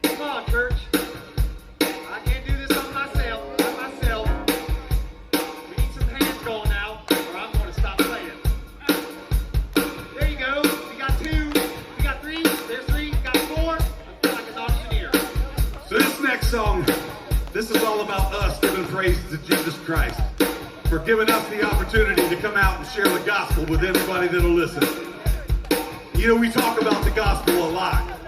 Come on, church. I can't do this on myself. By myself. We need some hands going now, or I'm going to stop playing. There you go. We got two. We got three. There's three. We got four. I feel like an auctioneer. So this next song, this is all about us giving praise to Jesus Christ for giving us the opportunity to come out and share the gospel with anybody that'll listen. You know, we talk about the gospel a lot,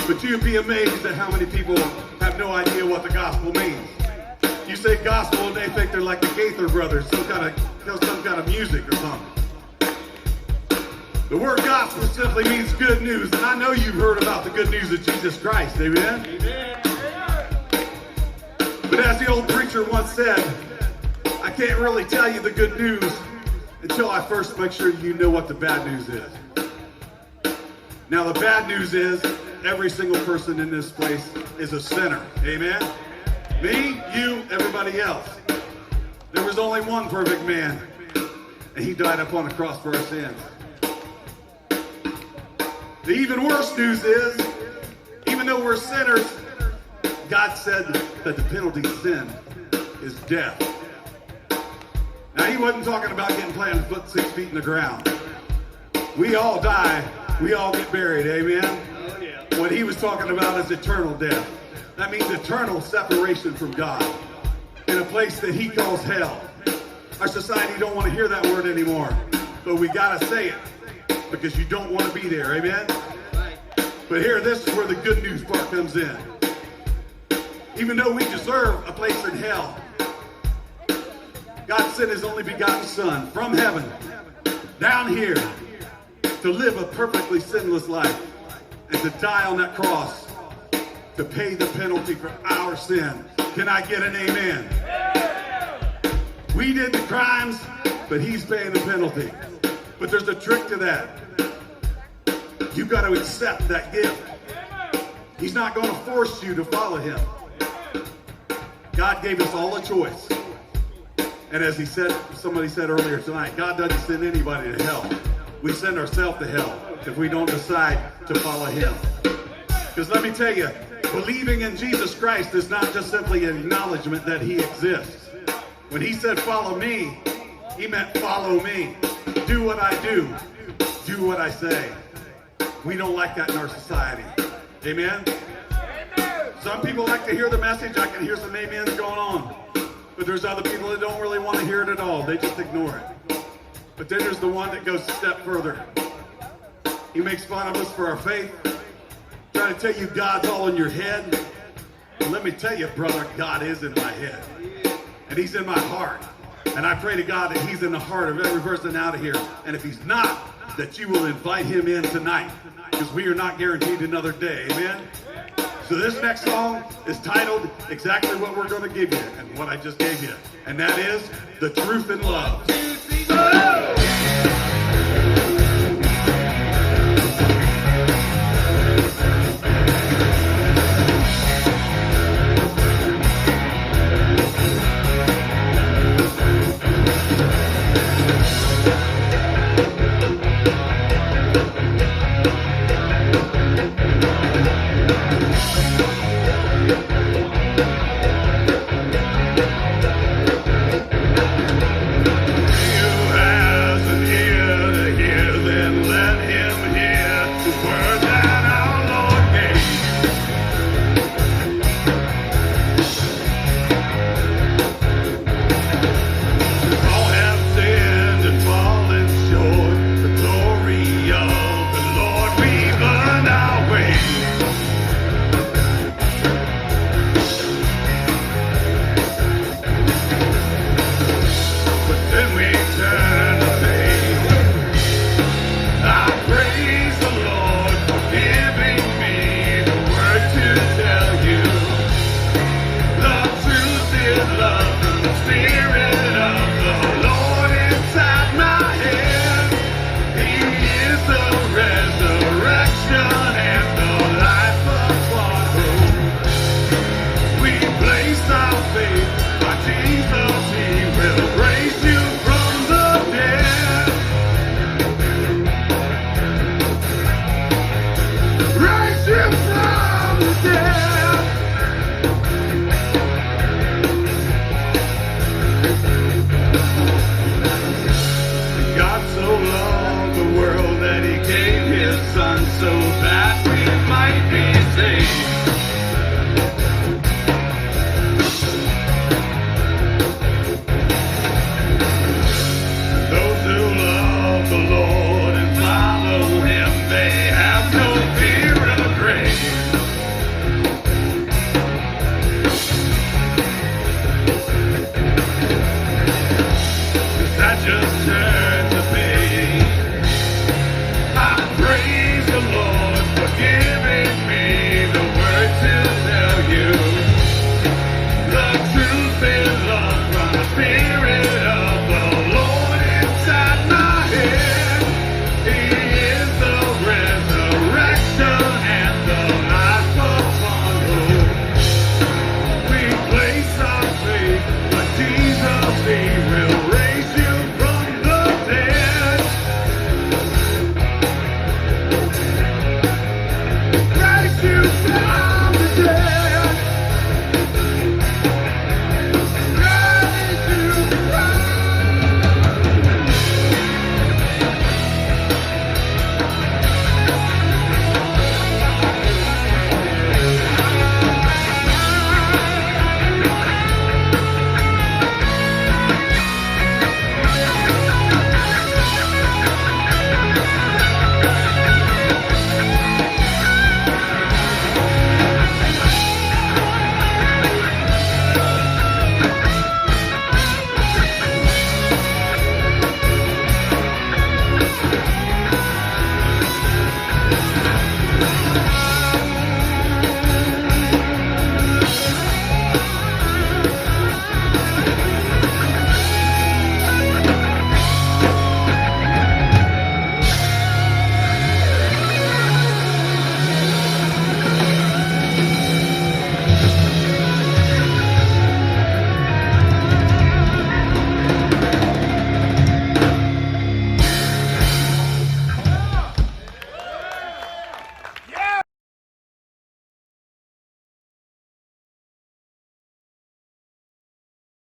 but you'd be amazed at how many people have no idea what the gospel means. You say gospel and they think they're like the Gaither brothers, some kind of music or something. The word gospel simply means good news, and I know you've heard about the good news of Jesus Christ, amen? Amen. But as the old preacher once said, I can't really tell you the good news until I first make sure you know what the bad news is. Now the bad news is every single person in this place is a sinner. Amen? Me, you, everybody else. There was only one perfect man, and he died upon the cross for our sins. The even worse news is, even though we're sinners, God said that the penalty of sin is death. Now, he wasn't talking about getting planted 6 feet in the ground. We all die. We all get buried. Amen? Oh, yeah. What he was talking about is eternal death. That means eternal separation from God in a place that he calls hell. Our society don't want to hear that word anymore, but we got to say it because you don't want to be there. Amen? But here, this is where the good news part comes in. Even though we deserve a place in hell, God sent his only begotten Son from heaven down here to live a perfectly sinless life and to die on that cross to pay the penalty for our sin. Can I get an amen? We did the crimes, but he's paying the penalty. But there's a trick to that. You got to accept that gift. He's not going to force you to follow him. God gave us all a choice. And as somebody said earlier tonight, God doesn't send anybody to hell. We send ourselves to hell if we don't decide to follow him. Because let me tell you, believing in Jesus Christ is not just simply an acknowledgement that he exists. When he said follow me, he meant follow me. Do what I do. Do what I say. We don't like that in our society. Amen? Some people like to hear the message. I can hear some amens going on. But there's other people that don't really want to hear it at all. They just ignore it. But then there's the one that goes a step further. He makes fun of us for our faith. Trying to tell you God's all in your head. Well, let me tell you, brother, God is in my head. And he's in my heart. And I pray to God that he's in the heart of every person out of here. And if he's not, that you will invite him in tonight. Because we are not guaranteed another day. Amen? So this next song is titled exactly what we're going to give you and what I just gave you. And that is The Truth in Love. just turn.